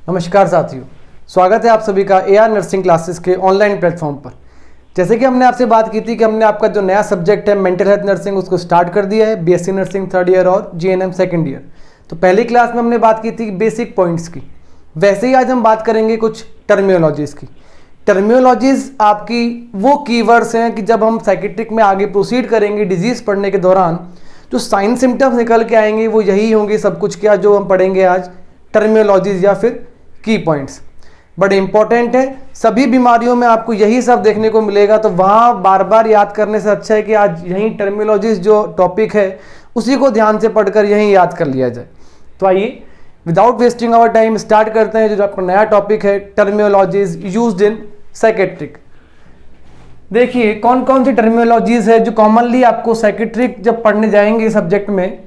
नमस्कार साथियों, स्वागत है आप सभी का एआर नर्सिंग क्लासेस के ऑनलाइन प्लेटफॉर्म पर। जैसे कि हमने आपसे बात की थी कि हमने आपका जो नया सब्जेक्ट है मेंटल हेल्थ नर्सिंग उसको स्टार्ट कर दिया है, बीएससी नर्सिंग 3rd ईयर और जीएनएम 2nd ईयर। तो पहली क्लास में हमने बात की थी बेसिक पॉइंट्स की, वैसे ही आज हम बात करेंगे कुछ टर्मिनोलॉजीज़ की। टर्मिनोलॉजीज़ आपकी वो कीवर्ड्स हैं कि जब हम साइकेट्रिक में आगे प्रोसीड करेंगे डिजीज़ पढ़ने के दौरान जो साइन सिम्टम्स निकल के आएंगे वो यही होंगे सब कुछ क्या जो हम पढ़ेंगे आज, टर्मिनोलॉजीज़ या फिर की पॉइंट्स। बड़े इंपॉर्टेंट है, सभी बीमारियों में आपको यही सब देखने को मिलेगा, तो वहाँ बार बार याद करने से अच्छा है कि आज यही टर्मिनोलॉजीज जो टॉपिक है उसी को ध्यान से पढ़कर यहीं याद कर लिया जाए। तो आइए without wasting our time start करते हैं जो आपका नया टॉपिक है टर्मिनोलॉजीज यूज्ड इन साइकेट्रिक। देखिए कौन कौन सी टर्मिनोलॉजीज है जो कॉमनली आपको साइकेट्रिक जब पढ़ने जाएंगे सब्जेक्ट में,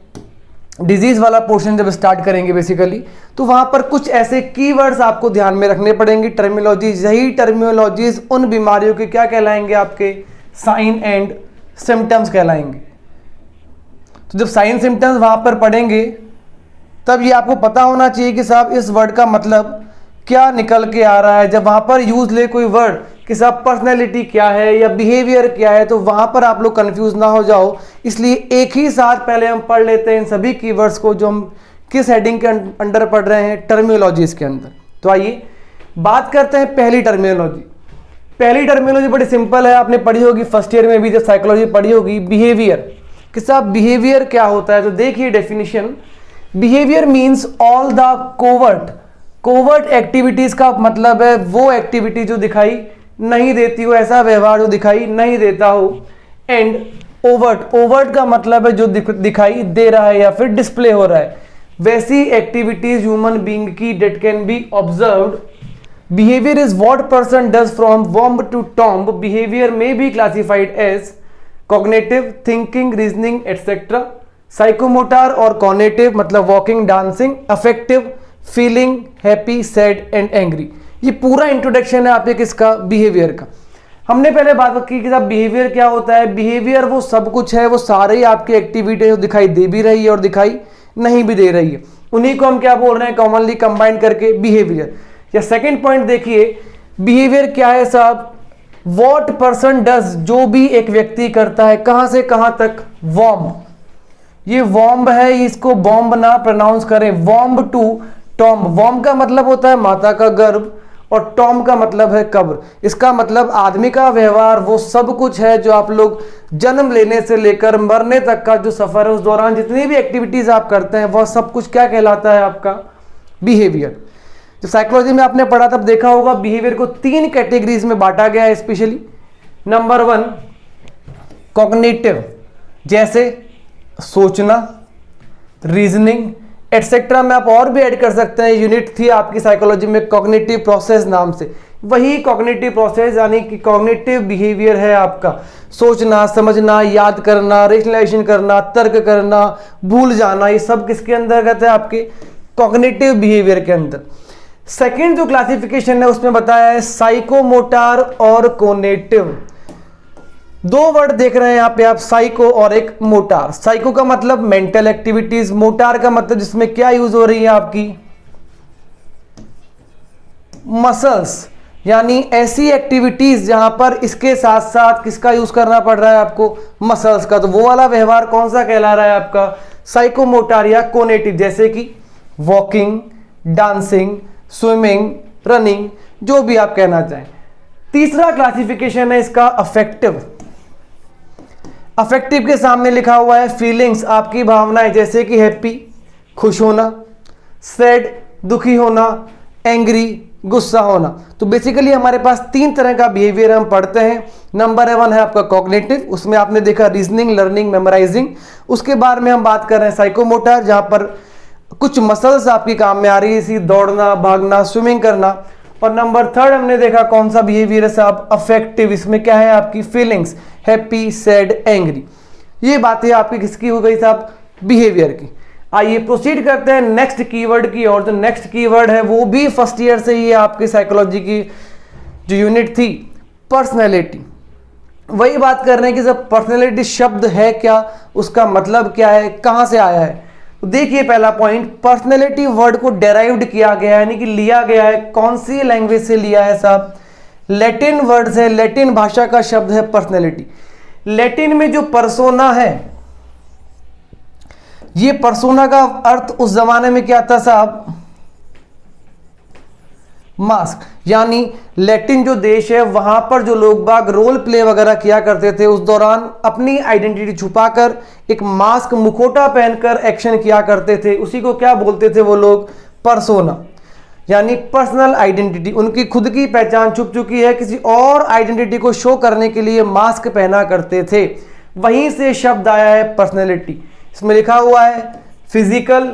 डिजीज वाला पोर्शन जब स्टार्ट करेंगे बेसिकली, तो वहां पर कुछ ऐसे कीवर्ड्स आपको ध्यान में रखने पड़ेंगे। टर्मिनोलॉजीज, यही टर्मिनोलॉजीज उन बीमारियों के क्या कहलाएंगे, आपके साइन एंड सिम्टम्स कहलाएंगे। तो जब साइन सिम्टम्स वहां पर पढ़ेंगे तब ये आपको पता होना चाहिए कि साहब इस वर्ड का मतलब क्या निकल के आ रहा है। जब वहां पर यूज ले कोई वर्ड कि साहब पर्सनैलिटी क्या है या बिहेवियर क्या है, तो वहां पर आप लोग कंफ्यूज ना हो जाओ, इसलिए एक ही साथ पहले हम पढ़ लेते हैं इन सभी कीवर्ड्स को जो हम किस हेडिंग के अंडर पढ़ रहे हैं, टर्मिनोलॉजीज के अंदर। तो आइए बात करते हैं पहली टर्मिनोलॉजी। पहली टर्मिनोलॉजी बड़ी सिंपल है, आपने पढ़ी होगी फर्स्ट ईयर में भी जब साइकोलॉजी पढ़ी होगी, बिहेवियर। कि साहब बिहेवियर क्या होता है, तो देखिए definition, behaviour means all the covert activities का मतलब है वो एक्टिविटी जो दिखाई नहीं देती हो, ऐसा व्यवहार जो दिखाई नहीं देता हो। एंड ओवर्ट का मतलब है जो दिखाई दे रहा है या फिर डिस्प्ले हो रहा है, वैसी एक्टिविटीज ह्यूमन बीइंग की that can be observed. Behaviour is what person does from womb to tomb. Behaviour may be classified as cognitive, thinking, reasoning et cetera, psychomotor और कॉग्निटिव मतलब walking, dancing, affective, feeling, happy, sad and angry. ये पूरा introduction है आपके किसका, behaviour का। हमने पहले बात की कि साहब बिहेवियर क्या होता है। बिहेवियर वो सब कुछ है, वो सारे ही आपकी एक्टिविटी जो दिखाई दे भी रही है और दिखाई नहीं भी दे रही है, उन्हीं को हम क्या बोल रहे हैं, कॉमनली कंबाइन करके बिहेवियर। या सेकंड पॉइंट देखिए, बिहेवियर क्या है साहब, व्हाट पर्सन डज, जो भी एक व्यक्ति करता है, कहां से कहां तक, वॉम्ब। ये वॉम्ब है, इसको बॉम्ब ना प्रोनाउंस करें, वॉम्ब टू टॉम्ब। वॉम्ब का मतलब होता है माता का गर्भ और टॉम्ब का मतलब है कब्र। इसका मतलब आदमी का व्यवहार वो सब कुछ है जो आप लोग जन्म लेने से लेकर मरने तक का जो सफर है उस दौरान जितनी भी एक्टिविटीज आप करते हैं वह सब कुछ क्या कहलाता है, आपका बिहेवियर। जब साइकोलॉजी में आपने पढ़ा तब देखा होगा बिहेवियर को 3 कैटेगरीज में बांटा गया है स्पेशली। नंबर 1 कॉग्निटिव, जैसे सोचना, रीजनिंग एटसेट्रा में आप और भी ऐड कर सकते हैं। यूनिट थी आपकी साइकोलॉजी में कॉग्निटिव प्रोसेस नाम से, वही कॉग्निटिव प्रोसेस यानी कि कॉग्निटिव बिहेवियर है आपका, सोचना, समझना, याद करना, रेशनलाइजेशन करना, तर्क करना, भूल जाना, ये सब किसके अंतर्गत है, आपके कॉग्निटिव बिहेवियर के अंदर। सेकेंड जो क्लासिफिकेशन है उसमें बताया है साइकोमोटर और कोनेटिव। 2 वर्ड देख रहे हैं यहाँ पे आप, साइको और एक मोटार। साइको का मतलब मेंटल एक्टिविटीज, मोटार का मतलब जिसमें क्या यूज हो रही है आपकी मसल्स, यानी ऐसी एक्टिविटीज जहां पर इसके साथ साथ किसका यूज करना पड़ रहा है आपको, मसल्स का। तो वो वाला व्यवहार कौन सा कहला रहा है आपका, साइकोमोटार या कोनेटिव, जैसे कि वॉकिंग, डांसिंग, स्विमिंग, रनिंग, जो भी आप कहना चाहें। तीसरा क्लासिफिकेशन है इसका अफेक्टिव। अफेक्टिव के सामने लिखा हुआ है फीलिंग्स, आपकी भावनाएं, जैसे कि हैप्पी, खुश होना, सैड, दुखी होना, एंग्री, गुस्सा होना। तो बेसिकली हमारे पास 3 तरह का बिहेवियर हम पढ़ते हैं। नंबर 1 है आपका कॉग्निटिव, उसमें आपने देखा रीजनिंग, लर्निंग, मेमोराइजिंग। उसके बाद में हम बात कर रहे हैं साइकोमोटर, जहां पर कुछ मसल्स आपकी काम में आ रही है, इसी दौड़ना, भागना, स्विमिंग करना। और नंबर 3 हमने देखा कौन सा बिहेवियर है साहब, अफेक्टिव। इसमें क्या है आपकी फीलिंग्स, हैप्पी, सैड, एंग्री। ये बातें आपकी किसकी हो गई साहब, बिहेवियर की। आइए प्रोसीड करते हैं नेक्स्ट कीवर्ड की और जो नेक्स्ट कीवर्ड है वो भी फर्स्ट ईयर से ही आपकी साइकोलॉजी की जो यूनिट थी, पर्सनैलिटी। वही बात कर रहे हैं कि जब पर्सनैलिटी शब्द है क्या, उसका मतलब क्या है, कहां से आया है। देखिए पहला पॉइंट, पर्सनैलिटी वर्ड को डेराइव्ड किया गया है, यानी कि लिया गया है। कौन सी लैंग्वेज से लिया है साहब? लैटिन वर्ड से, लैटिन भाषा का शब्द है पर्सनैलिटी। लैटिन में जो पर्सोना है, ये पर्सोना का अर्थ उस जमाने में क्या था साहब? मास्क। यानी लैटिन जो देश है वहां पर जो लोग बाग रोल प्ले वगैरह किया करते थे, उस दौरान अपनी आइडेंटिटी छुपाकर एक मास्क, मुखोटा पहनकर एक्शन किया करते थे। उसी को क्या बोलते थे वो लोग? पर्सोना, यानी पर्सनल आइडेंटिटी। उनकी खुद की पहचान छुप चुकी है, किसी और आइडेंटिटी को शो करने के लिए मास्क पहना करते थे। वहीं से शब्द आया है पर्सनैलिटी। इसमें लिखा हुआ है फिजिकल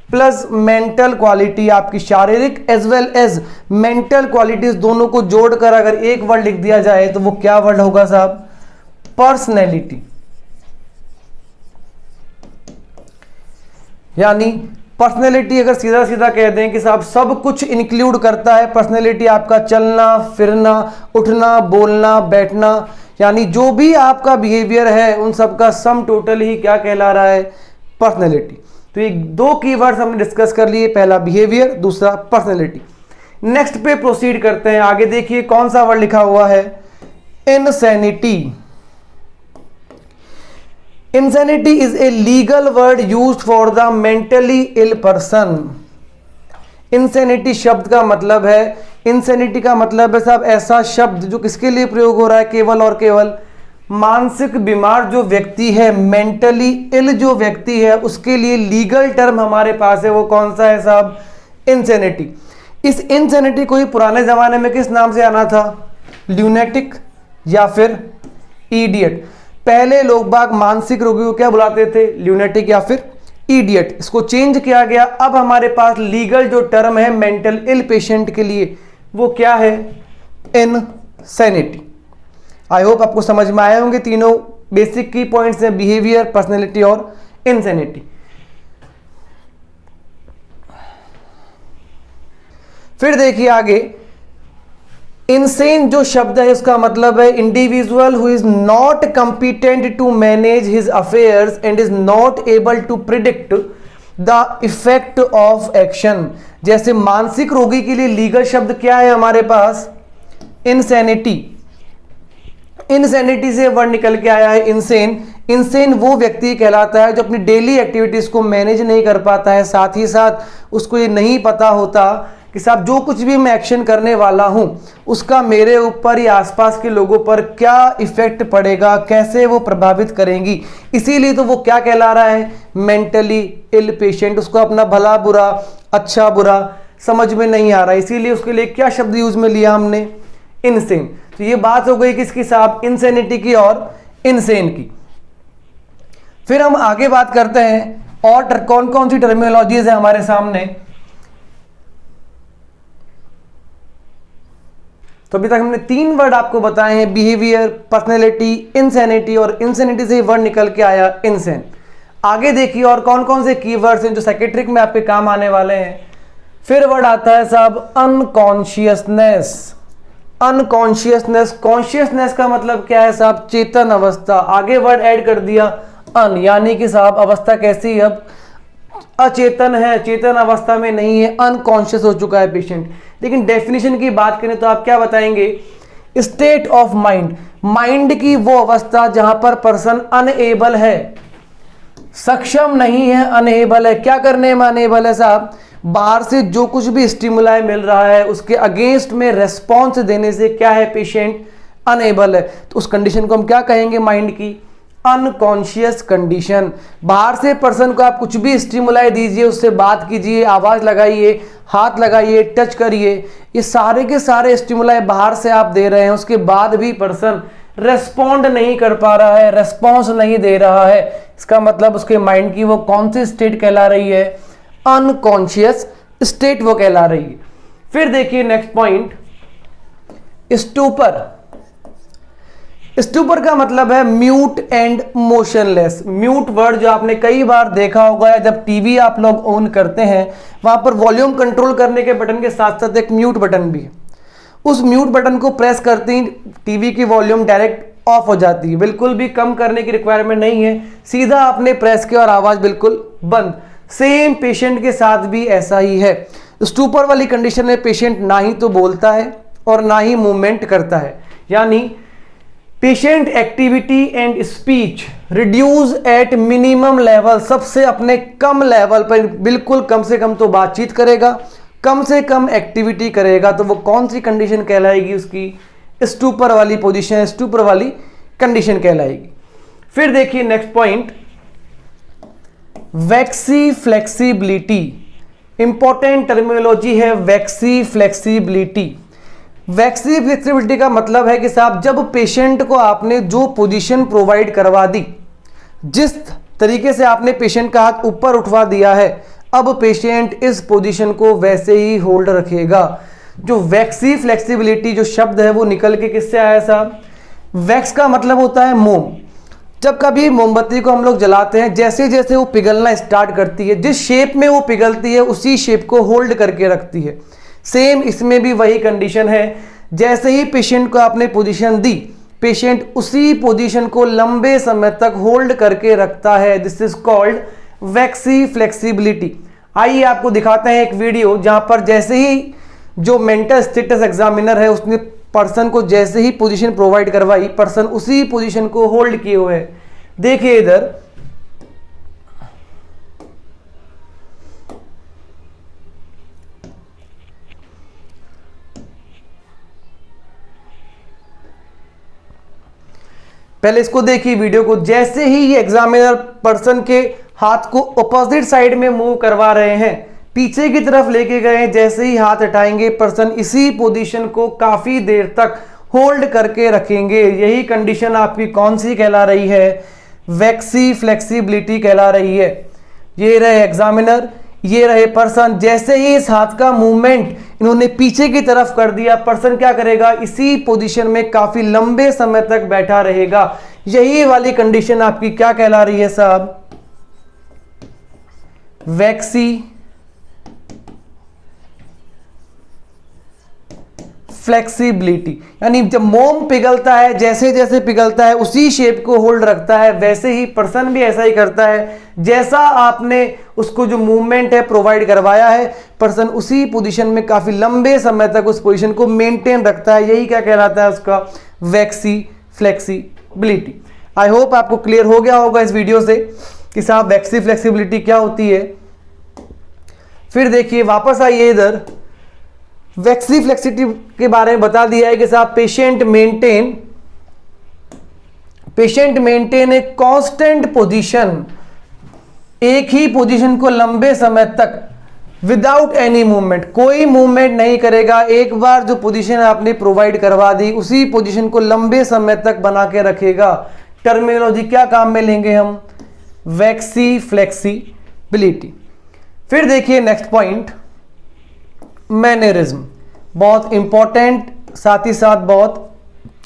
प्लस मेंटल क्वालिटी, आपकी शारीरिक as well as mental qualities दोनों को जोड़कर अगर एक वर्ड लिख दिया जाए तो वो क्या वर्ड होगा साहब? पर्सनैलिटी। यानी पर्सनैलिटी अगर सीधा सीधा कह दें कि साहब सब कुछ इंक्लूड करता है पर्सनैलिटी, आपका चलना फिरना, उठना बोलना बैठना, यानी जो भी आपका बिहेवियर है उन सब का सम टोटल ही क्या कहला रहा है? पर्सनैलिटी। तो ये दो कीवर्ड्स हमने डिस्कस कर लिए, पहला बिहेवियर, दूसरा पर्सनैलिटी। नेक्स्ट पे प्रोसीड करते हैं। आगे देखिए कौन सा वर्ड लिखा हुआ है? Insanity. Insanity is a legal word used for the mentally ill person. Insanity शब्द का मतलब है, इंसैनिटी का मतलब है साहब ऐसा शब्द जो किसके लिए प्रयोग हो रहा है? केवल और केवल मानसिक बीमार जो व्यक्ति है, मेंटली इल जो व्यक्ति है, उसके लिए लीगल टर्म हमारे पास है। वो कौन सा है साहब? इंसैनिटी। इस इंसैनिटी को ही पुराने जमाने में किस नाम से आना था? ल्यूनेटिक या फिर इडियट। पहले लोग बाग मानसिक रोगी को क्या बुलाते थे? ल्यूनेटिक या फिर इडियट। इसको चेंज किया गया, अब हमारे पास लीगल जो टर्म है मेंटल इल पेशेंट के लिए वो क्या है? इनसैनिटी। आई होप आपको समझ में आए होंगे तीनों बेसिक की पॉइंट्स हैं, बिहेवियर, पर्सनैलिटी और इनसैनिटी। फिर देखिए आगे, इनसेन जो शब्द है उसका मतलब है individual who is not competent to manage his affairs and is not able to predict the effect of action. जैसे मानसिक रोगी के लिए लीगल शब्द क्या है हमारे पास? इनसैनिटी। इनसैनिटी से वर्ड निकल के आया है इनसेन। इनसेन वो व्यक्ति कहलाता है जो अपनी डेली एक्टिविटीज को मैनेज नहीं कर पाता है, साथ ही साथ उसको ये नहीं पता होता कि साहब जो कुछ भी मैं एक्शन करने वाला हूं उसका मेरे ऊपर या आसपास के लोगों पर क्या इफेक्ट पड़ेगा, कैसे वो प्रभावित करेंगी। इसीलिए तो वो क्या कहला रहा है? Mentally ill patient. उसको अपना भला बुरा, अच्छा बुरा समझ में नहीं आ रहा, इसीलिए उसके लिए क्या शब्द यूज में लिया हमने? इनसेन। तो ये बात हो गई किसकी साहब? इंसैनिटी की और इनसेन की। फिर हम आगे बात करते हैं और कौन कौन सी टर्मिनोलॉजीज है हमारे सामने। तो अभी तक हमने तीन वर्ड आपको बताए हैं, बिहेवियर, पर्सनैलिटी, इनसैनिटी, और इनसैनिटी से वर्ड निकल के आया इनसेन। आगे देखिए और कौन कौन से कीवर्ड्स हैं जो साइकेट्रिक में आपके काम आने वाले हैं। फिर वर्ड आता है साहब अनकॉन्शियसनेस। अनकॉन्शियसनेस, कॉन्शियसनेस का मतलब क्या है साहब? चेतन अवस्था। आगे वर्ड ऐड कर दिया अन, यानी कि साहब अवस्था कैसी? अब अचेतन है, चेतन अवस्था में नहीं है, अनकॉन्शियस हो चुका है पेशेंट। लेकिन डेफिनेशन की बात करें तो आप क्या बताएंगे? स्टेट ऑफ माइंड, माइंड की वो अवस्था जहां पर पर्सन अनएबल है, सक्षम नहीं है, अनएबल है। क्या करने में अनएबल है साहब? बाहर से जो कुछ भी स्टिमुलाई मिल रहा है उसके अगेंस्ट में रेस्पॉन्स देने से क्या है? पेशेंट अनएबल है। तो उस कंडीशन को हम क्या कहेंगे? माइंड की अनकॉन्शियस कंडीशन। बाहर से पर्सन को आप कुछ भी स्टिमुलाई दीजिए, उससे बात कीजिए, आवाज लगाइए, हाथ लगाइए, टच करिए, ये सारे के सारे स्टिमुलाई बाहर से आप दे रहे हैं, उसके बाद भी पर्सन रेस्पॉन्ड नहीं कर पा रहा है, रेस्पॉन्स नहीं दे रहा है। इसका मतलब उसके माइंड की वो कौन सी स्टेट कहला रही है? अनकॉन्शियस स्टेट वो कहला रही है। फिर देखिए नेक्स्ट पॉइंट, स्टूपर। स्टूपर का मतलब है mute and motionless. Mute word जो आपने कई बार देखा होगा, जब टीवी आप लोग ऑन करते हैं वहां पर वॉल्यूम कंट्रोल करने के बटन के साथ साथ एक म्यूट बटन भी है। उस म्यूट बटन को प्रेस करते ही टीवी की वॉल्यूम डायरेक्ट ऑफ हो जाती है, बिल्कुल भी कम करने की रिक्वायरमेंट नहीं है, सीधा आपने प्रेस किया और आवाज बिल्कुल बंद। सेम पेशेंट के साथ भी ऐसा ही है। स्टूपर वाली कंडीशन में पेशेंट ना ही तो बोलता है और ना ही मूवमेंट करता है, यानी patient activity and speech reduce at minimum level, सबसे अपने कम लेवल पर, बिल्कुल कम से कम तो बातचीत करेगा, कम से कम एक्टिविटी करेगा। तो वो कौन सी कंडीशन कहलाएगी? उसकी स्टूपर वाली पोजीशन, स्टूपर वाली कंडीशन कहलाएगी। फिर देखिए next point, waxy flexibility. Important terminology है वैक्सी फ्लेक्सिबिलिटी। वैक्सी फ्लेक्सिबिलिटी का मतलब है कि साहब जब पेशेंट को आपने जो पोजीशन प्रोवाइड करवा दी, जिस तरीके से आपने पेशेंट का हाथ ऊपर उठवा दिया है, अब पेशेंट इस पोजीशन को वैसे ही होल्ड रखेगा। जो वैक्सी फ्लेक्सिबिलिटी जो शब्द है वो निकल के किससे आया साहब? वैक्स का मतलब होता है मोम। जब कभी मोमबत्ती को हम लोग जलाते हैं, जैसे जैसे वो पिघलना स्टार्ट करती है, जिस शेप में वो पिघलती है उसी शेप को होल्ड करके रखती है। सेम इसमें भी वही कंडीशन है। जैसे ही पेशेंट को आपने पोजीशन दी, पेशेंट उसी पोजीशन को लंबे समय तक होल्ड करके रखता है। This is called waxy flexibility. आइए आपको दिखाते हैं एक वीडियो जहां पर जैसे ही जो मेंटल स्टेटस एग्जामिनर है उसने पर्सन को जैसे ही पोजीशन प्रोवाइड करवाई, पर्सन उसी पोजीशन को होल्ड किए हुए है। देखिए इधर, पहले इसको देखिए वीडियो को। जैसे ही ये एग्जामिनर पर्सन के हाथ को अपोजिट साइड में मूव करवा रहे हैं, पीछे की तरफ लेके गए, जैसे ही हाथ हटाएंगे पर्सन इसी पोजीशन को काफी देर तक होल्ड करके रखेंगे। यही कंडीशन आपकी कौन सी कहला रही है? वैक्सी फ्लेक्सिबिलिटी कहला रही है। ये रहे एग्जामिनर, ये रहे पर्सन। जैसे ही इस हाथ का मूवमेंट इन्होंने पीछे की तरफ कर दिया, पर्सन क्या करेगा? इसी पोजीशन में काफी लंबे समय तक बैठा रहेगा। यही वाली कंडीशन आपकी क्या कहला रही है साहब? Waxy flexibility. यानी जब मोम पिघलता है, जैसे जैसे पिघलता है उसी शेप को होल्ड रखता है, वैसे ही पर्सन भी ऐसा ही करता है। जैसा आपने उसको जो मूवमेंट है प्रोवाइड करवाया है, पर्सन उसी पोजीशन में काफी लंबे समय तक उस पोजीशन को मेंटेन रखता है। यही क्या कहलाता है? उसका वैक्सी फ्लेक्सिबिलिटी। आई होप आपको क्लियर हो गया होगा इस वीडियो से कि साहब वैक्सी फ्लेक्सिबिलिटी क्या होती है। फिर देखिए वापस आइए इधर, वैक्सी फ्लेक्सिबिलिटी के बारे में बता दिया है कि साहब patient maintain a constant position, एक ही पोजीशन को लंबे समय तक विदाउट एनी मूवमेंट, कोई मूवमेंट नहीं करेगा। एक बार जो पोजीशन आपने प्रोवाइड करवा दी उसी पोजीशन को लंबे समय तक बना के रखेगा। टर्मिनोलॉजी क्या काम में लेंगे हम? Waxy flexibility. फिर देखिए नेक्स्ट पॉइंट, मैनरिज्म। बहुत इंपॉर्टेंट, साथ ही साथ बहुत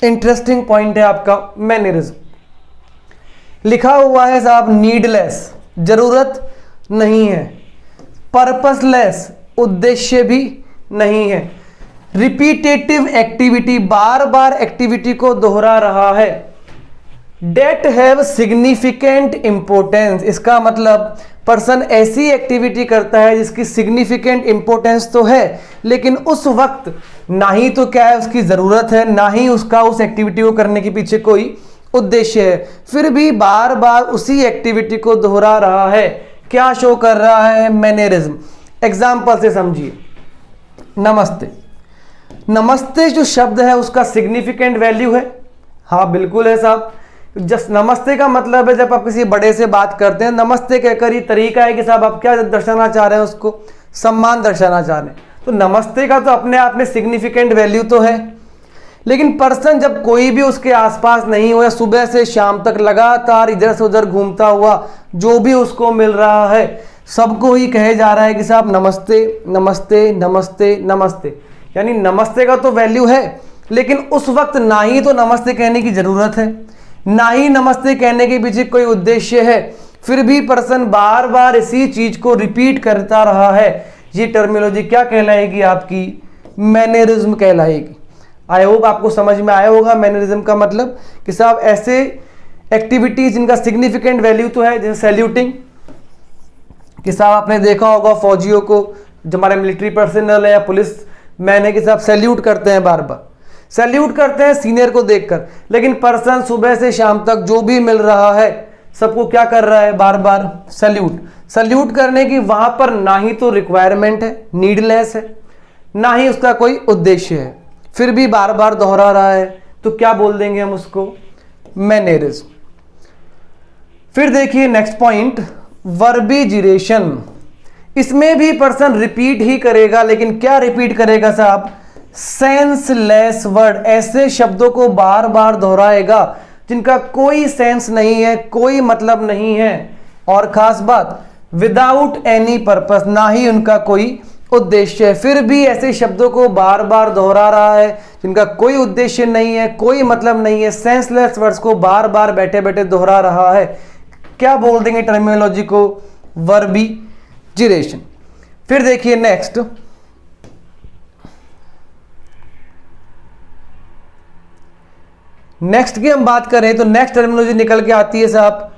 इंटरेस्टिंग पॉइंट है आपका मैनरिज्म। लिखा हुआ है साहब नीडलेस, जरूरत नहीं है, पर्पसलेस, उद्देश्य भी नहीं है, रिपीटेटिव एक्टिविटी, बार बार एक्टिविटी को दोहरा रहा है, डेट हैव सिग्निफिकेंट इंपोर्टेंस। इसका मतलब पर्सन ऐसी एक्टिविटी करता है जिसकी सिग्निफिकेंट इंपोर्टेंस तो है, लेकिन उस वक्त ना ही तो क्या है उसकी जरूरत है, ना ही उसका उस एक्टिविटी को करने के पीछे कोई उद्देश्य है, फिर भी बार बार उसी एक्टिविटी को दोहरा रहा है। क्या शो कर रहा है? मैनरिज्म। एग्जाम्पल से समझिए, नमस्ते। नमस्ते जो शब्द है उसका सिग्निफिकेंट वैल्यू है? हाँ बिल्कुल है साहब। जस्ट नमस्ते का मतलब है जब आप किसी बड़े से बात करते हैं, नमस्ते कहकर ये तरीका है कि साहब आप क्या दर्शाना चाह रहे हैं? उसको सम्मान दर्शाना चाह रहे हैं। तो नमस्ते का तो अपने आप में सिग्निफिकेंट वैल्यू तो है, लेकिन पर्सन जब कोई भी उसके आसपास नहीं हो या सुबह से शाम तक लगातार इधर से उधर घूमता हुआ जो भी उसको मिल रहा है सबको ही कहे जा रहा है कि साहब नमस्ते नमस्ते नमस्ते नमस्ते, यानी नमस्ते का तो वैल्यू है, लेकिन उस वक्त ना ही तो नमस्ते कहने की जरूरत है, ना ही नमस्ते कहने के पीछे कोई उद्देश्य है, फिर भी पर्सन बार बार इसी चीज को रिपीट करता रहा है। ये टर्मिनोलॉजी क्या कहलाएगी? आपकी मैनरिज्म कहलाएगी। आई होप आपको समझ में आया होगा मैनरिज्म का मतलब कि साहब ऐसे एक्टिविटीज जिनका सिग्निफिकेंट वैल्यू तो है, जैसे सैल्यूटिंग, कि साहब आपने देखा होगा फौजियों को, जो हमारे मिलिट्री पर्सनल है या पुलिस मैन है, कि साहब सैल्यूट करते हैं, बार बार सैल्यूट करते हैं सीनियर को देखकर। लेकिन पर्सन सुबह से शाम तक जो भी मिल रहा है सबको क्या कर रहा है, बार बार सैल्यूट। सैल्यूट करने की वहां पर ना ही तो रिक्वायरमेंट है, नीडलेस है, ना ही उसका कोई उद्देश्य है, फिर भी बार बार दोहरा रहा है, तो क्या बोल देंगे हम उसको, मैनरिज्म। फिर देखिए नेक्स्ट पॉइंट, वर्बिजिरेशन। इसमें भी पर्सन रिपीट ही करेगा, लेकिन क्या रिपीट करेगा साहब, सेंसलेस वर्ड, ऐसे शब्दों को बार बार दोहराएगा जिनका कोई सेंस नहीं है, कोई मतलब नहीं है, और खास बात विदाउट एनी पर्पस, ना ही उनका कोई उद्देश्य है। फिर भी ऐसे शब्दों को बार बार दोहरा रहा है जिनका कोई उद्देश्य नहीं है, कोई मतलब नहीं है, सेंसलेस वर्ड्स को बार बार बैठे बैठे दोहरा रहा है, क्या बोल देंगे टर्मिनोलॉजी को, वर्बिजिरेशन। फिर देखिए नेक्स्ट, नेक्स्ट की हम बात करें तो नेक्स्ट टर्मिनोलॉजी निकल के आती है साहब,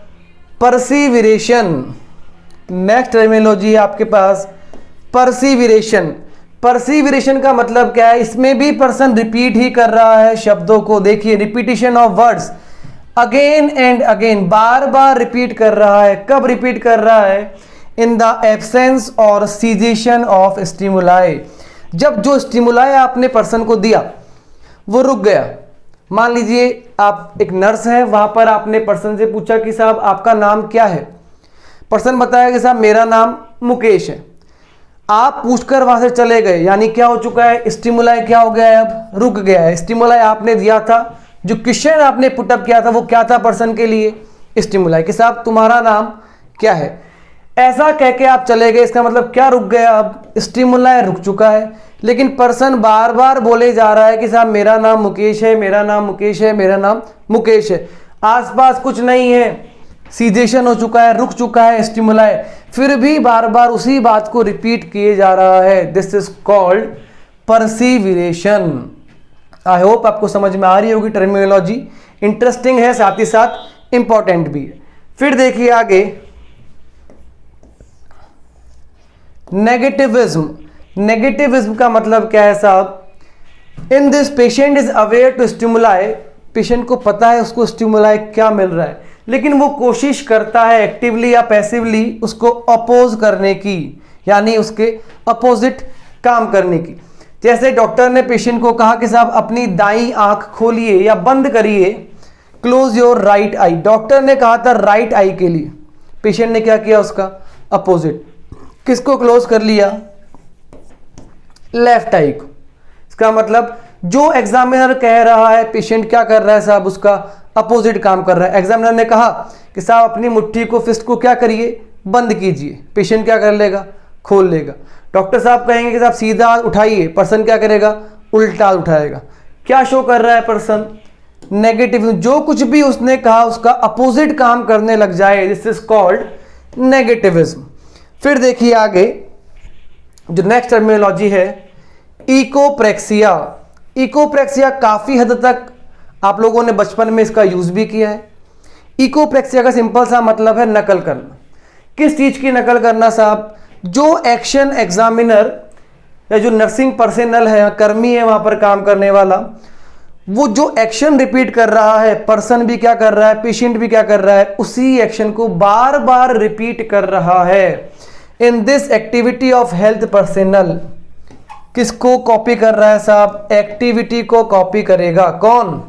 परसिविरेशन। नेक्स्ट टर्मिनोलॉजी है आपके पास परसिविरेशन। परसिविरेशन का मतलब क्या है, इसमें भी पर्सन रिपीट ही कर रहा है शब्दों को। देखिए repetition of words, again and again, bar bar repeat कर रहा है। कब रिपीट कर रहा है, इन द एब्सेंस और सीजेशन ऑफ स्टिमुलाई, जब जो स्टिमुलाई आपने पर्सन को दिया वो रुक गया। मान लीजिए आप एक नर्स है, वहां पर आपने पर्सन से पूछा कि साहब आपका नाम क्या है, पर्सन बताया कि साहब मेरा नाम मुकेश है। आप पूछकर वहां से चले गए, यानी क्या हो चुका है, स्टिमुलाई क्या हो गया है, अब रुक गया है। स्टिमुलाई आपने दिया था, जो क्वेश्चन आपने पुटअप किया था वो क्या था पर्सन के लिए, स्टिमुलाई, कि साहब तुम्हारा नाम क्या है। ऐसा कह के आप चले गए, इसका मतलब क्या रुक गया, अब स्टिमुलाई रुक चुका है। लेकिन पर्सन बार बार बोले जा रहा है कि साहब मेरा नाम मुकेश है, मेरा नाम मुकेश है, मेरा नाम मुकेश है। आसपास कुछ नहीं है, सीजेशन हो चुका है, रुक चुका है स्टिमुलाई, फिर भी बार बार उसी बात को रिपीट किए जा रहा है। This is called perseveration. I hope आपको समझ में आ रही होगी टर्मिनोलॉजी, इंटरेस्टिंग है, साथ ही साथ इंपॉर्टेंट भी है। फिर देखिए आगे, नेगेटिविज्म। नेगेटिविज्म का मतलब क्या है साहब, in this patient is aware to stimuli, patient को पता है उसको स्टिमुलाई क्या मिल रहा है, लेकिन वो कोशिश करता है एक्टिवली या पैसिवली उसको अपोज करने की, यानी उसके अपोजिट काम करने की। जैसे डॉक्टर ने पेशेंट को कहा कि साहब अपनी दाईं आंख खोलिए या बंद करिए, close your right I. Doctor ने कहा था राइट आई के लिए, पेशेंट ने क्या किया, उसका अपोजिट, किसको क्लोज कर लिया, लेफ्ट आई को। इसका मतलब जो एग्जामिनर कह रहा है पेशेंट क्या कर रहा है साहब, उसका अपोजिट काम कर रहा है। एग्जामिनर ने कहा कि साहब अपनी मुट्ठी को, फिस्ट को क्या करिए, बंद कीजिए, पेशेंट क्या कर लेगा, खोल लेगा। डॉक्टर साहब कहेंगे कि साहब सीधा उठाइए, पर्सन क्या करेगा, उल्टा उठाएगा। क्या शो कर रहा है पर्सन, नेगेटिव, जो कुछ भी उसने कहा उसका अपोजिट काम करने लग जाए, दिस इज कॉल्ड नेगेटिविज्म। फिर देखिए आगे जो नेक्स्ट टर्मिनोलॉजी है, इकोप्रेक्सिया। इकोप्रेक्सिया काफी हद तक आप लोगों ने बचपन में इसका यूज भी किया है। इकोप्रेक्सिया का सिंपल सा मतलब है नकल करना। किस चीज की नकल करना साहब, जो एक्शन एग्जामिनर या जो नर्सिंग पर्सनल है, कर्मी है वहां पर काम करने वाला, वो जो एक्शन रिपीट कर रहा है, पर्सन भी क्या कर रहा है, पेशेंट भी क्या कर रहा है, उसी एक्शन को बार बार रिपीट कर रहा है। In this activity of health personnel, किसको कॉपी कर रहा है साहब, एक्टिविटी को कॉपी करेगा। कौन,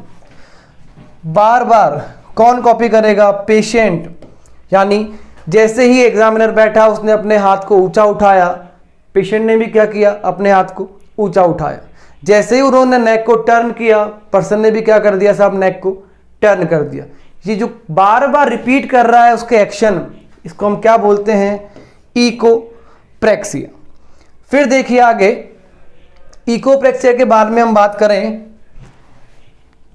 बार बार कौन कॉपी करेगा, पेशेंट। यानी जैसे ही एग्जामिनर बैठा उसने अपने हाथ को ऊंचा उठाया, पेशेंट ने भी क्या किया, अपने हाथ को ऊंचा उठाया। जैसे ही उन्होंने नेक को टर्न किया, पर्सन ने भी क्या कर दिया साहब, नेक को टर्न कर दिया। ये जो बार बार रिपीट कर रहा है उसके एक्शन, इसको हम क्या बोलते हैं, इकोप्रेक्सिया। फिर देखिए आगे, इकोप्रेक्सिया के बाद में हम बात करें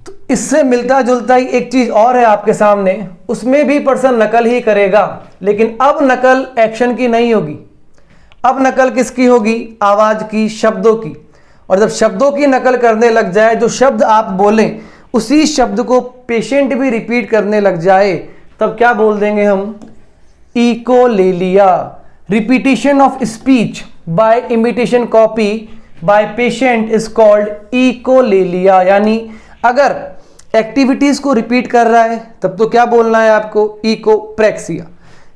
तो इससे मिलता जुलता ही एक चीज और है आपके सामने, उसमें भी पर्सन नकल ही करेगा, लेकिन अब नकल एक्शन की नहीं होगी, अब नकल किसकी होगी, आवाज की, शब्दों की। और जब शब्दों की नकल करने लग जाए, जो शब्द आप बोलें उसी शब्द को पेशेंट भी रिपीट करने लग जाए, तब क्या बोल देंगे हम, echolalia. Repetition of speech bye imitation copy bye patient is called echolalia. यानी अगर एक्टिविटीज को रिपीट कर रहा है तब तो क्या बोलना है आपको, इकोप्रेक्सिया।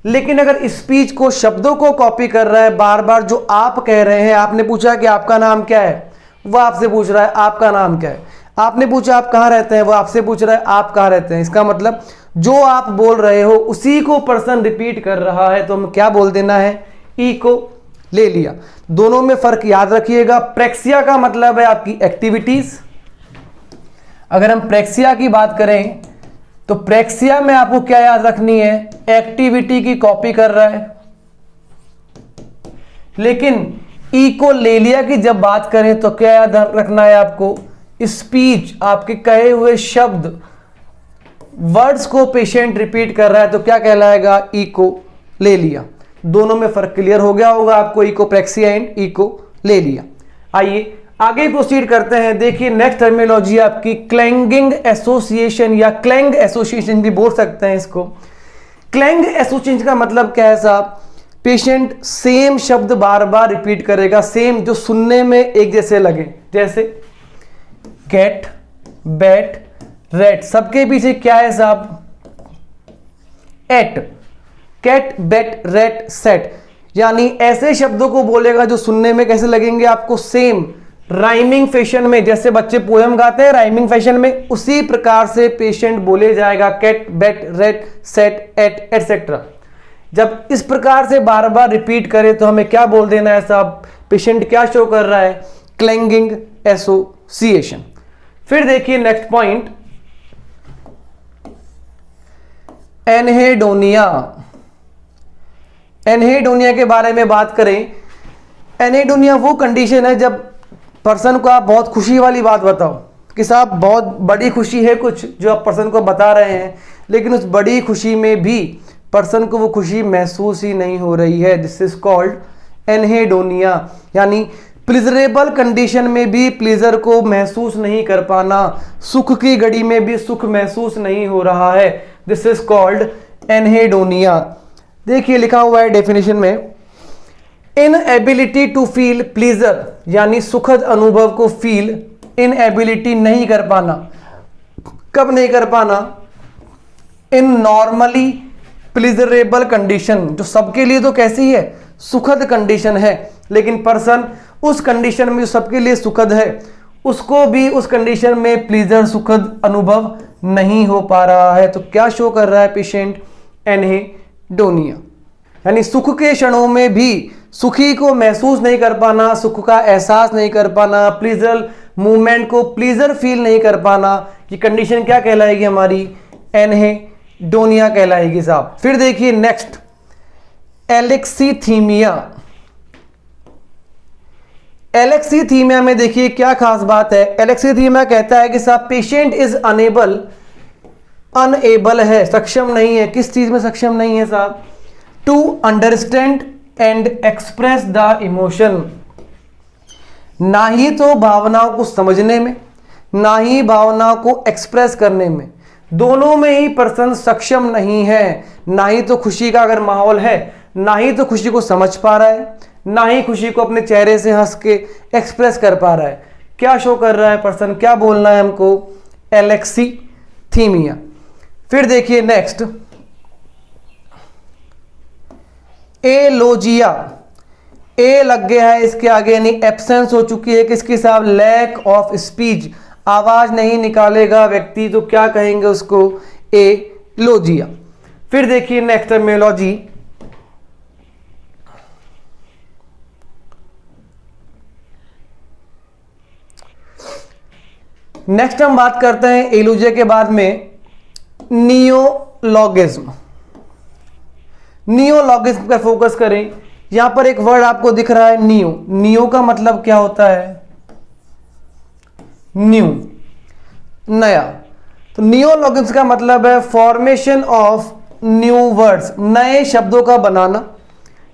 लेकिन अगर स्पीच को, शब्दों को कॉपी कर रहा है बार बार, जो आप कह रहे हैं, आपने पूछा कि आपका नाम क्या है, वह आपसे पूछ रहा है आपका नाम क्या है। आपने पूछा आप कहाँ रहते हैं, वो आपसे पूछ रहा है आप कहाँ रहते हैं। इसका मतलब जो आप बोल रहे हो उसी को पर्सन रिपीट कर रहा है, तो हम क्या बोल देना है, इको ले लिया। दोनों में फर्क याद रखिएगा। प्रेक्सिया का मतलब है आपकी एक्टिविटीज। अगर हम प्रेक्सिया की बात करें तो प्रेक्सिया में आपको क्या याद रखनी है, एक्टिविटी की कॉपी कर रहा है। लेकिन इकोलेलिया की जब बात करें तो क्या याद रखना है आपको, स्पीच, आपके कहे हुए शब्द, वर्ड्स को पेशेंट रिपीट कर रहा है तो क्या कहलाएगा, इकोलेलिया। दोनों में फर्क क्लियर हो गया होगा आपको, इकोप्रेक्सिया एंड इकोलेलिया। आइए आगे प्रोसीड करते हैं। देखिए नेक्स्ट टर्मिनोलॉजी आपकी क्लैंगिंग एसोसिएशन या क्लैंग एसोसिएशन भी बोल सकते हैं इसको। क्लैंग एसोसिएशन का मतलब क्या है साहब, पेशेंट सेम शब्द बार बार रिपीट करेगा, सेम जो सुनने में एक जैसे लगे। जैसे कैट, बैट, रेट, सबके पीछे क्या है साहब, at. Cat, bat, rat, set, यानी ऐसे शब्दों को बोलेगा जो सुनने में कैसे लगेंगे आपको, सेम राइमिंग फैशन में। जैसे बच्चे पोएम गाते हैं राइमिंग फैशन में, उसी प्रकार से पेशेंट बोले जाएगा cat, bat, rat, set, at, etcetera. जब इस प्रकार से बार बार रिपीट करे तो हमें क्या बोल देना है साहब, पेशेंट क्या शो कर रहा है, क्लैंगिंग एसोसिएशन। फिर देखिए नेक्स्ट पॉइंट, एनहेडोनिया। एनहेडोनिया के बारे में बात करें, एनहेडोनिया वो कंडीशन है जब पर्सन को आप बहुत खुशी वाली बात बताओ कि साहब बहुत बड़ी खुशी है कुछ जो आप पर्सन को बता रहे हैं, लेकिन उस बड़ी खुशी में भी पर्सन को वो खुशी महसूस ही नहीं हो रही है। This is called anhedonia. यानी प्लीजरेबल कंडीशन में भी प्लीजर को महसूस नहीं कर पाना, सुख की घड़ी में भी सुख महसूस नहीं हो रहा है। This is called anhedonia. देखिए लिखा हुआ है डेफिनेशन में, इनएबिलिटी टू फील प्लीजर, यानी सुखद अनुभव को फील, इनएबिलिटी नहीं कर पाना। कब नहीं कर पाना, इन नॉर्मली प्लीजरेबल कंडीशन, जो सबके लिए तो कैसी है, सुखद कंडीशन है, लेकिन पर्सन उस कंडीशन में जो सबके लिए सुखद है उसको भी उस कंडीशन में प्लीजर, सुखद अनुभव नहीं हो पा रहा है। तो क्या शो कर रहा है पेशेंट, एनहेडोनिया। यानी सुख के क्षणों में भी सुखी को महसूस नहीं कर पाना, सुख का एहसास नहीं कर पाना, प्लीजर मूवमेंट को प्लीजर फील नहीं कर पाना, ये कंडीशन क्या कहलाएगी हमारी, एनहेडोनिया कहलाएगी साहब। फिर देखिए नेक्स्ट, एलेक्सीथीमिया। एलेक्सीथीमिया में देखिए क्या खास बात है, एलेक्सीथीमिया कहता है कि साहब पेशेंट इज अनएबल है, सक्षम नहीं है। किस चीज में सक्षम नहीं है साहब, to understand and express the emotion. ना ही तो भावनाओं को समझने में, ना ही भावनाओं को एक्सप्रेस करने में, दोनों में ही पर्सन सक्षम नहीं है। ना ही तो खुशी का अगर माहौल है, ना ही तो खुशी को समझ पा रहा है, ना ही खुशी को अपने चेहरे से हंस के एक्सप्रेस कर पा रहा है। क्या शो कर रहा है पर्सन, क्या बोलना है हमको, एलेक्सीथीमिया। फिर देखिए नेक्स्ट, एलोजिया। ए लग गया है इसके आगे, यानी एब्सेंस हो चुकी है किसकी साहब, लैक ऑफ स्पीच, आवाज नहीं निकालेगा व्यक्ति, तो क्या कहेंगे उसको, एलोजिया। फिर देखिए नेक्स्ट टर्मिनोलॉजी, नेक्स्ट हम बात करते हैं एलोजिया के बाद में नियोलॉगिज्म। नियोलॉगिज्म पर फोकस करें। यहां पर एक वर्ड आपको दिख रहा है नियो, नियो का मतलब क्या होता है, न्यू, नया। तो नियोलॉगिज्म का मतलब है फॉर्मेशन ऑफ न्यू वर्ड्स, नए शब्दों का बनाना।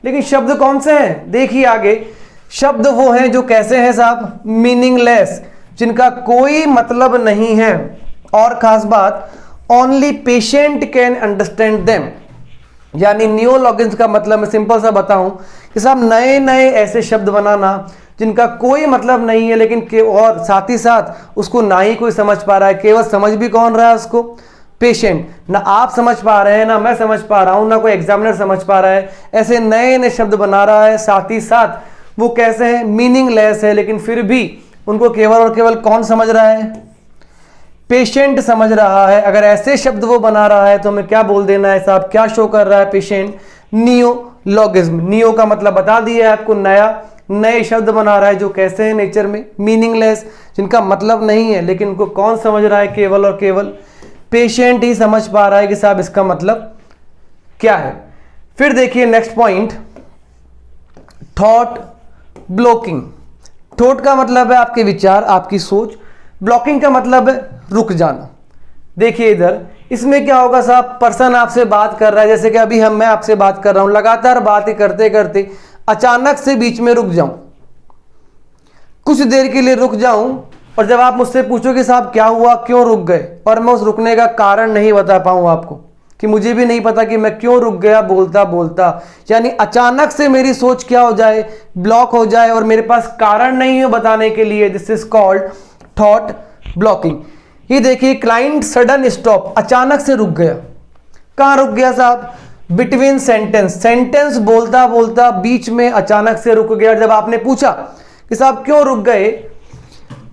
लेकिन शब्द कौन से हैं, देखिए आगे, शब्द वो हैं जो कैसे हैं साहब, मीनिंगलेस, जिनका कोई मतलब नहीं है, और खास बात, only patient can understand them. यानी नियोलॉगिज्म का मतलब मैं सिंपल सा बताऊं कि साहब नए नए ऐसे शब्द बनाना जिनका कोई मतलब नहीं है, लेकिन और साथ ही साथ उसको ना ही कोई समझ पा रहा है, केवल समझ भी कौन रहा है उसको, पेशेंट। ना आप समझ पा रहे हैं, ना मैं समझ पा रहा हूं, ना कोई एग्जामिनर समझ पा रहा है, ऐसे नए नए शब्द बना रहा है। साथ ही साथ वो कैसे हैं, मीनिंगलेस है, लेकिन फिर भी उनको केवल और केवल कौन समझ रहा है, पेशेंट समझ रहा है। अगर ऐसे शब्द वो बना रहा है तो हमें क्या बोल देना है साहब, क्या शो कर रहा है पेशेंट, नियोलॉगिज्म। नियो का मतलब बता दिया है आपको, नया, नए शब्द बना रहा है जो कैसे हैं नेचर में, मीनिंगलेस, जिनका मतलब नहीं है, लेकिन उनको कौन समझ रहा है, केवल और केवल पेशेंट ही समझ पा रहा है कि साहब इसका मतलब क्या है। फिर देखिए next point, thought blocking. Thought का मतलब है आपके विचार, आपकी सोच, ब्लॉकिंग का मतलब है रुक जाना। देखिए इधर इसमें क्या होगा साहब, पर्सन आपसे बात कर रहा है, जैसे कि अभी मैं आपसे बात कर रहा हूं, लगातार बातें करते करते अचानक से बीच में रुक जाऊं, कुछ देर के लिए रुक जाऊं, और जब आप मुझसे पूछो कि साहब क्या हुआ, क्यों रुक गए, और मैं उस रुकने का कारण नहीं बता पाऊं आपको, कि मुझे भी नहीं पता कि मैं क्यों रुक गया बोलता बोलता, यानी अचानक से मेरी सोच क्या हो जाए, ब्लॉक हो जाए, और मेरे पास कारण नहीं है बताने के लिए, this is called thought blocking. ये देखिए, क्लाइंट सडन स्टॉप, अचानक से रुक गया। कहां रुक गया साहब, बिटवीन सेंटेंस, सेंटेंस बोलता बोलता बीच में अचानक से रुक गया। जब आपने पूछा कि साहब क्यों रुक गए,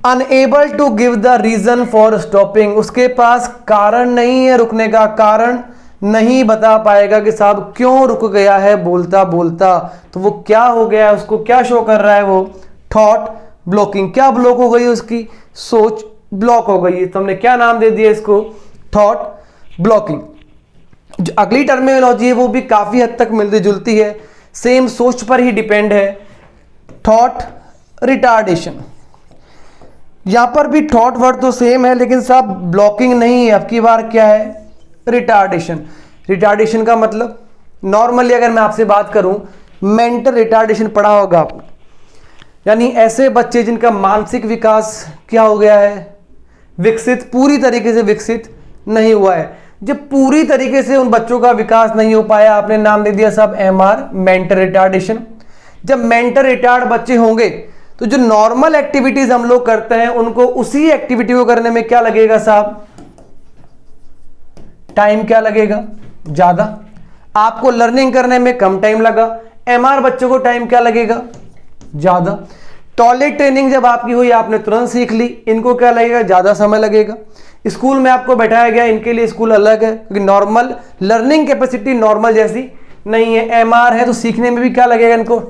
unable to give the reason for stopping, उसके पास कारण नहीं है रुकने का, कारण नहीं बता पाएगा कि साहब क्यों रुक गया है बोलता बोलता, तो वो क्या हो गया है, उसको क्या शो कर रहा है, वो थॉट ब्लॉकिंग। क्या ब्लॉक हो गई, उसकी सोच ब्लॉक हो गई है, तो हमने क्या नाम दे दिया इसको, थॉट ब्लॉकिंग। जो अगली टर्मिनोलॉजी है वो भी काफी हद तक मिलती जुलती है, सेम सोच पर ही डिपेंड है, थॉट रिटार्डेशन। यहां पर भी थॉट वर्ड तो सेम है, लेकिन साहब ब्लॉकिंग नहीं है, अब की बार क्या है, रिटार्डेशन। रिटार्डेशन का मतलब नॉर्मली अगर मैं आपसे बात करूं, मेंटल रिटार्डेशन पढ़ा होगा आपने, यानी ऐसे बच्चे जिनका मानसिक विकास क्या हो गया है, विकसित, पूरी तरीके से विकसित नहीं हुआ है। जब पूरी तरीके से उन बच्चों का विकास नहीं हो पाया, आपने नाम दे दिया साहब एमआर, मेंटल रिटार्डेशन। जब मेंटल रिटार्ड बच्चे होंगे तो जो नॉर्मल एक्टिविटीज हम लोग करते हैं उनको उसी एक्टिविटी को करने में क्या लगेगा साहब, टाइम क्या लगेगा, ज्यादा। आपको लर्निंग करने में कम टाइम लगा, एमआर बच्चों को टाइम क्या लगेगा, ज्यादा। टॉयलेट ट्रेनिंग जब आपकी हुई, आपने तुरंत सीख ली, इनको क्या लगेगा, ज्यादा समय लगेगा। स्कूल में आपको बैठाया गया, इनके लिए स्कूल अलग है, क्योंकि नॉर्मल लर्निंग कैपेसिटी नॉर्मल जैसी नहीं है, एमआर है, तो सीखने में भी क्या लगेगा, इनको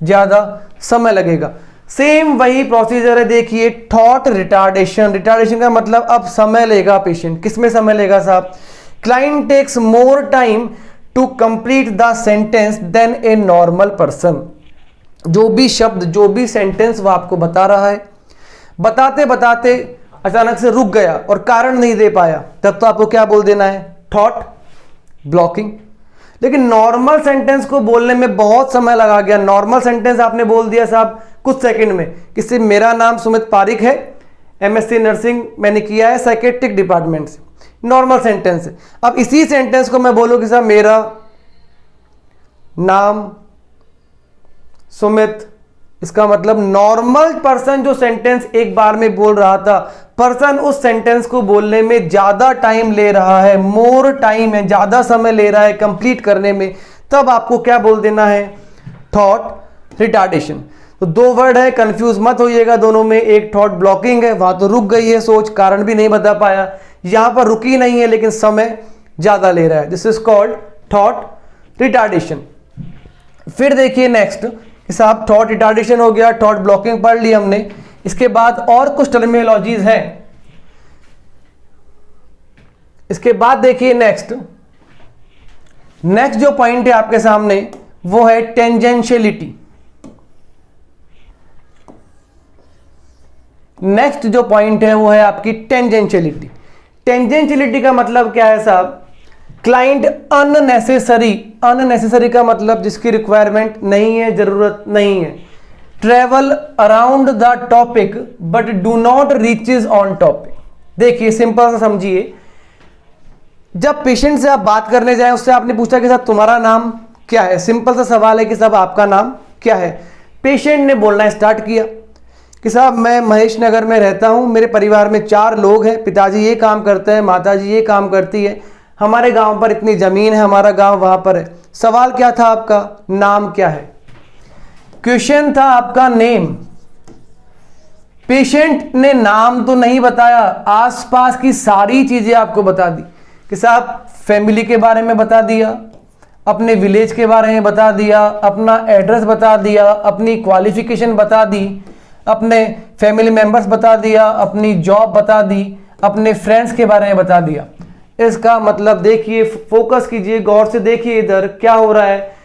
ज्यादा समय लगेगा। सेम वही प्रोसीजर है, देखिए थॉट रिटार्डेशन। रिटार्डेशन का मतलब अब समय लेगा पेशेंट, किसमें समय लेगा साहब, client takes more time to complete the sentence than a normal person. जो भी शब्द, जो भी सेंटेंस वो आपको बता रहा है, बताते बताते अचानक से रुक गया और कारण नहीं दे पाया, तब तो आपको क्या बोल देना है, थॉट ब्लॉकिंग। लेकिन नॉर्मल सेंटेंस को बोलने में बहुत समय लगा गया, नॉर्मल सेंटेंस आपने बोल दिया साहब कुछ सेकंड में, किसी मेरा नाम सुमित पारिक है, एमएससी नर्सिंग मैंने किया है साइकेट्रिक डिपार्टमेंट से, नॉर्मल सेंटेंस है। अब इसी सेंटेंस को मैं बोलूं कि साहब मेरा नाम सुमित, इसका मतलब नॉर्मल पर्सन जो सेंटेंस एक बार में बोल रहा था, पर्सन उस सेंटेंस को बोलने में ज्यादा टाइम ले रहा है, मोर टाइम है, ज्यादा समय ले रहा है कंप्लीट करने में, तब आपको क्या बोल देना है, थॉट रिटार्डेशन। तो दो वर्ड है, कंफ्यूज मत होइएगा दोनों में, एक थॉट ब्लॉकिंग है, वहां तो रुक गई है सोच, कारण भी नहीं बता पाया, यहां पर रुकी नहीं है लेकिन समय ज्यादा ले रहा है, this is called thought retardation. फिर देखिए नेक्स्ट, साहब थॉट रिटार्डेशन हो गया, थॉट ब्लॉकिंग पढ़ ली हमने, इसके बाद और कुछ टर्मिनोलॉजीज हैं। इसके बाद देखिए नेक्स्ट जो पॉइंट है आपके सामने वो है टेंजेंशियलिटी। नेक्स्ट जो पॉइंट है वो है आपकी टेंजेंशियलिटी। टेंजेंशियलिटी का मतलब क्या है साहब, क्लाइंट अननेसेसरी का मतलब जिसकी रिक्वायरमेंट नहीं है, जरूरत नहीं है, travel around the topic but do not reaches on topic. देखिए सिंपल सा समझिए, जब पेशेंट से आप बात करने जाए, उससे आपने पूछा कि साहब तुम्हारा नाम क्या है, सिंपल सा सवाल है कि साहब आपका नाम क्या है। पेशेंट ने बोलना स्टार्ट किया कि साहब मैं महेश नगर में रहता हूँ, मेरे परिवार में 4 लोग हैं, पिताजी ये काम करते हैं, माताजी ये काम करती है, हमारे गांव पर इतनी ज़मीन है, हमारा गांव वहाँ पर है। सवाल क्या था आपका, नाम क्या है। क्वेश्चन था आपका नेम। पेशेंट ने नाम तो नहीं बताया, आसपास की सारी चीज़ें आपको बता दी कि साहब फैमिली के बारे में बता दिया, अपने विलेज के बारे में बता दिया, अपना एड्रेस बता दिया, अपनी क्वालिफिकेशन बता दी, अपने फैमिली मेंबर्स बता दिया, अपनी जॉब बता दी, अपने फ्रेंड्स के बारे में बता दिया। इसका मतलब देखिए, फोकस कीजिए, गौर से देखिए इधर क्या हो रहा है।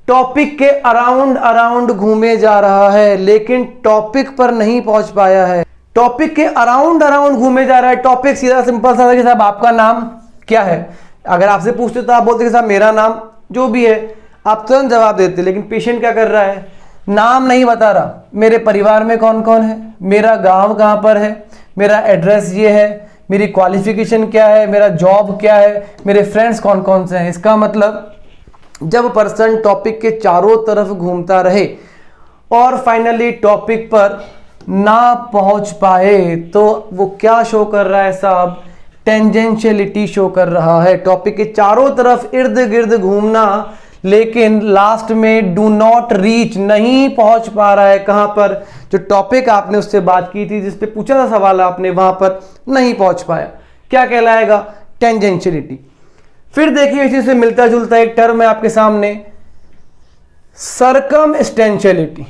टॉपिक के अराउंड घूमे जा रहा है, लेकिन टॉपिक पर नहीं पहुंच पाया है। टॉपिक के अराउंड घूमे जा रहा है। टॉपिक सीधा सिंपल सा था कि साहब आपका नाम क्या है। अगर आपसे पूछते तो आप बोलते कि साहब मेरा नाम जो भी है, आप तुरंत जवाब देते। लेकिन पेशेंट क्या कर रहा है, नाम नहीं बता रहा, मेरे परिवार में कौन कौन है, मेरा गांव कहाँ पर है, मेरा एड्रेस ये है, मेरी क्वालिफिकेशन क्या है, मेरा जॉब क्या है, मेरे फ्रेंड्स कौन कौन से हैं। इसका मतलब जब पर्सन टॉपिक के चारों तरफ घूमता रहे और फाइनली टॉपिक पर ना पहुंच पाए, तो वो क्या शो कर रहा है साहब, टेंजेंशियलिटी शो कर रहा है। टॉपिक के चारों तरफ इर्द गिर्द घूमना, लेकिन लास्ट में डू नॉट रीच, नहीं पहुंच पा रहा है। कहां पर, जो टॉपिक आपने उससे बात की थी, जिस पे पूछा था सवाल आपने, वहां पर नहीं पहुंच पाया। क्या कहलाएगा, टेंजेंशियलिटी। फिर देखिए इसी से मिलता जुलता एक टर्म है आपके सामने, सर्कमस्टेंशियलिटी।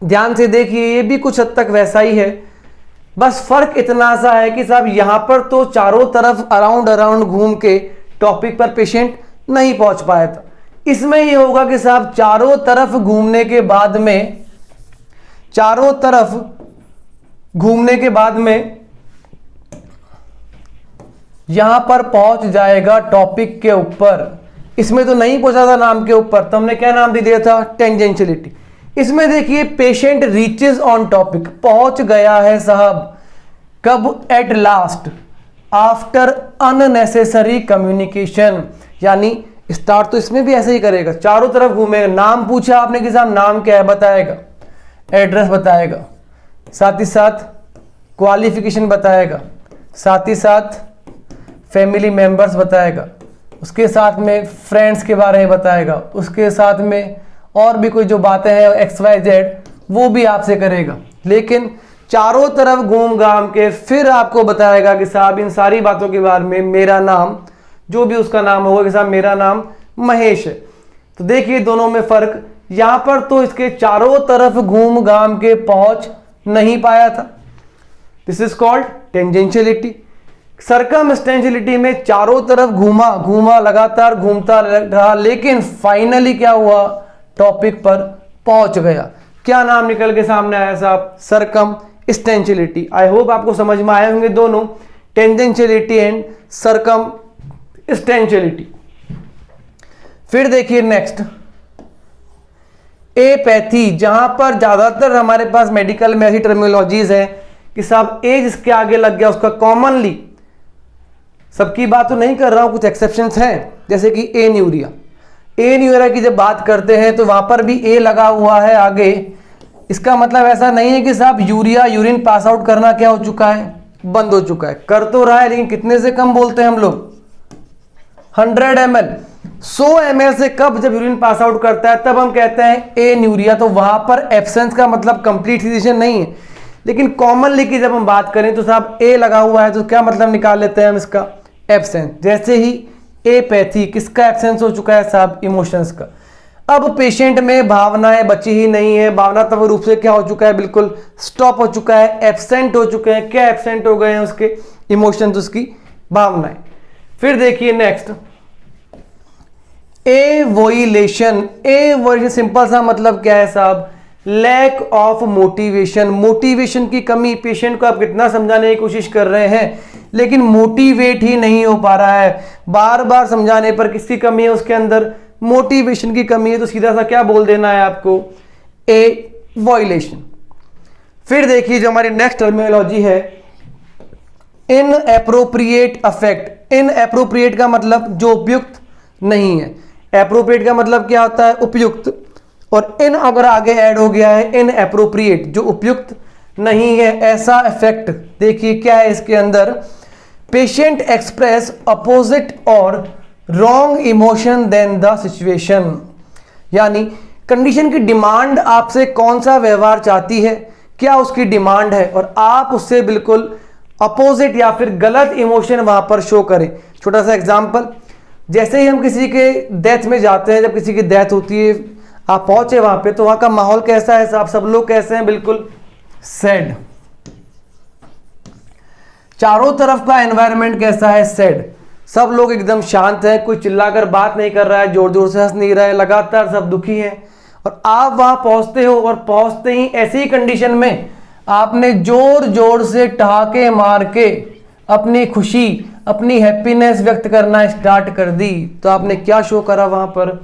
ध्यान से देखिए, ये भी कुछ हद तक वैसा ही है, बस फर्क इतना सा है कि साहब यहां पर तो चारों तरफ अराउंड घूम के टॉपिक पर पेशेंट नहीं पहुंच पाया था। इसमें ये होगा कि साहब चारों तरफ घूमने के बाद में, चारों तरफ घूमने के बाद में यहां पर पहुंच जाएगा टॉपिक के ऊपर। इसमें तो नहीं पहुंचा था नाम के ऊपर, तो हमने क्या नाम दे दिया था, टेंजेंशियलिटी। इसमें देखिए पेशेंट रीचेस ऑन टॉपिक, पहुंच गया है साहब, कब, at last, after unnecessary communication. यानी स्टार्ट तो इसमें भी ऐसे ही करेगा, चारों तरफ घूमेगा। नाम पूछा आपने कि साहब नाम क्या है, बताएगा, एड्रेस बताएगा, साथ ही साथ क्वालिफिकेशन बताएगा, साथ ही साथ फैमिली मेंबर्स बताएगा, उसके साथ में फ्रेंड्स के बारे में बताएगा, उसके साथ में और भी कोई जो बातें हैं XYZ वो भी आपसे करेगा। लेकिन चारों तरफ घूम घाम के फिर आपको बताएगा कि साहब इन सारी बातों के बारे में, मेरा नाम, जो भी उसका नाम होगा कि साहब मेरा नाम महेश है। तो देखिए दोनों में फर्क, यहां पर तो इसके चारों तरफ घूम घाम के पहुंच नहीं पाया था, दिस इज कॉल्ड टेंजेंशियलिटी। सर्कमस्टेंशियलिटी में चारों तरफ घूमा लगातार घूमता रहा, लेकिन फाइनली क्या हुआ, टॉपिक पर पहुंच गया। क्या नाम निकल के सामने आया साहब, सर्कमस्टेंशियलिटी। आई होप आपको समझ में आए होंगे दोनों, टेंजेंशियलिटी एंड सर्कमस्टेंशियलिटी। फिर देखिए नेक्स्ट, एपैथी, जहां पर ज्यादातर हमारे पास मेडिकल में ऐसी टर्मिनोलॉजीज है कि साहब एज इसके आगे लग गया उसका, कॉमनली, सबकी बात तो नहीं कर रहा हूं, कुछ एक्सेप्शंस हैं, जैसे कि एन्यूरिया। एन्यूरिया की जब बात करते हैं तो वहां पर भी ए लगा हुआ है आगे। इसका मतलब ऐसा नहीं है कि साहब यूरिया, यूरिन पास आउट करना क्या हो चुका है, बंद हो चुका है, कर तो रहा है, लेकिन कितने से कम बोलते हैं हम लोग, 100 ml, 100 ml से कब जब यूरिन पास आउट करता है तब हम कहते हैं एन्यूरिया। तो वहां पर एब्सेंस का मतलब कंप्लीट फिजिशन नहीं है, लेकिन कॉमनली की जब हम बात करें तो साहब ए लगा हुआ है तो क्या मतलब निकाल लेते हैं हम इसका, एब्सेंस। जैसे ही एपैथी, किसका एब्सेंस हो चुका है साहब, इमोशंस का। अब पेशेंट में भावनाएं बची ही नहीं है, भावनात्मक रूप से क्या हो चुका है, बिल्कुल स्टॉप हो चुका है, एब्सेंट हो चुके हैं। क्या एब्सेंट हो गए हैं उसके इमोशंस, उसकी भावनाएं। फिर देखिए नेक्स्ट, एवोइलेशन। एवोइलेशन सिंपल सा मतलब क्या है साहब, लैक ऑफ मोटिवेशन, मोटिवेशन की कमी। पेशेंट को आप कितना समझाने की कोशिश कर रहे हैं, लेकिन मोटिवेट ही नहीं हो पा रहा है। बार बार समझाने पर किसकी कमी है, उसके अंदर मोटिवेशन की कमी है। तो सीधा सा क्या बोल देना है आपको, एवोइलेशन। फिर देखिए जो हमारी नेक्स्ट टर्मिनोलॉजी है, इनएप्रोप्रिएट अफेक्ट। इनएप्रोप्रिएट का मतलब जो उपयुक्त नहीं है, एप्रोप्रिएट का मतलब क्या होता है, उपयुक्त, और इन अगर आगे ऐड हो गया है इनएप्रोप्रिएट जो उपयुक्त नहीं है, ऐसा इफेक्ट देखिए क्या है इसके अंदर, पेशेंट एक्सप्रेस अपोजिट और wrong emotion than the situation, यानी कंडीशन की डिमांड आपसे कौन सा व्यवहार चाहती है, क्या उसकी डिमांड है, और आप उससे बिल्कुल अपोजिट या फिर गलत इमोशन वहां पर शो करें। छोटा सा एग्जांपल, जैसे ही हम किसी के डेथ में जाते हैं, जब किसी की डेथ होती है, आप पहुंचे वहां पे तो वहां का माहौल कैसा है, आप सब लोग कैसे हैं, बिल्कुल सैड, चारों तरफ का एनवायरनमेंट कैसा है, सैड, सब लोग एकदम शांत हैं, कोई चिल्लाकर बात नहीं कर रहा है, जोर जोर से हंस नहीं रहा है, लगातार सब दुखी हैं। और आप वहां पहुंचते हो और पहुंचते ही ऐसी कंडीशन में आपने जोर जोर से ठहाके मार के अपनी खुशी, अपनी हैप्पीनेस व्यक्त करना स्टार्ट कर दी, तो आपने क्या शो करा वहां पर,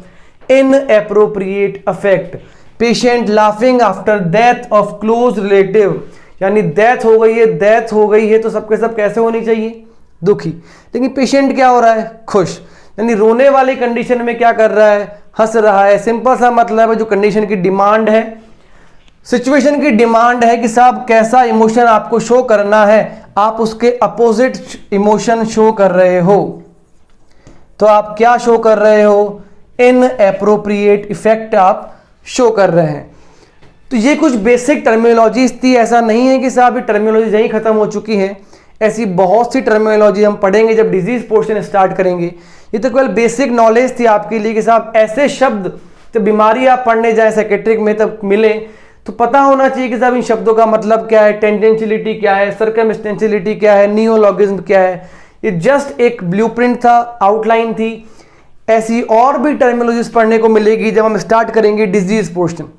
inappropriate affect, patient laughing after death of close relative, यानी डेथ हो गई है, डेथ हो गई है तो सबके सब कैसे होनी चाहिए, दुखी, लेकिन पेशेंट क्या हो रहा है, खुश, यानी रोने वाली कंडीशन में क्या कर रहा है, हंस रहा है। सिंपल सा मतलब है, जो कंडीशन की डिमांड है, सिचुएशन की डिमांड है कि साहब कैसा इमोशन आपको शो करना है, आप उसके अपोजिट इमोशन शो कर रहे हो, तो आप क्या शो कर रहे हो, इनएप्रोप्रिएट इफेक्ट आप शो कर रहे हैं। तो ये कुछ बेसिक टर्मिनोलॉजीज थी, ऐसा नहीं है कि साहब ये टर्मिनोलॉजी यहीं खत्म हो चुकी है, ऐसी बहुत सी टर्मिनोलॉजी हम पढ़ेंगे जब डिजीज पोर्शन स्टार्ट करेंगे। ये तो केवल बेसिक नॉलेज थी आपके लिए कि साहब ऐसे शब्द जब बीमारी आप पढ़ने जाए साइकेट्रिक में तब मिले तो पता होना चाहिए कि साहब इन शब्दों का मतलब क्या है, टेंडेंशियलिटी क्या है, सर्कमस्टेंशियलिटी क्या है, नियोलॉगिज्म क्या है। ये जस्ट एक ब्लूप्रिंट था, आउटलाइन थी, ऐसी और भी टर्मिनोलॉजीज पढ़ने को मिलेगी जब हम स्टार्ट करेंगे डिजीज पोर्शन।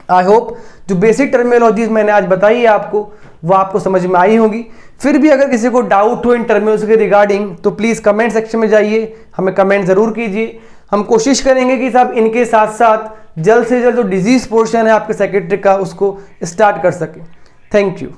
आई होप जो बेसिक टर्मिनोलॉजीज मैंने आज बताई है आपको वो आपको समझ में आई होगी। फिर भी अगर किसी को डाउट हो इन टर्मिनोलॉजी के रिगार्डिंग तो प्लीज़ कमेंट सेक्शन में जाइए, हमें कमेंट ज़रूर कीजिए। हम कोशिश करेंगे कि साहब इनके साथ साथ जल्द से जल्द जो डिजीज पोर्शन है आपके साइकेट्रिक का उसको स्टार्ट कर सकें। Thank you.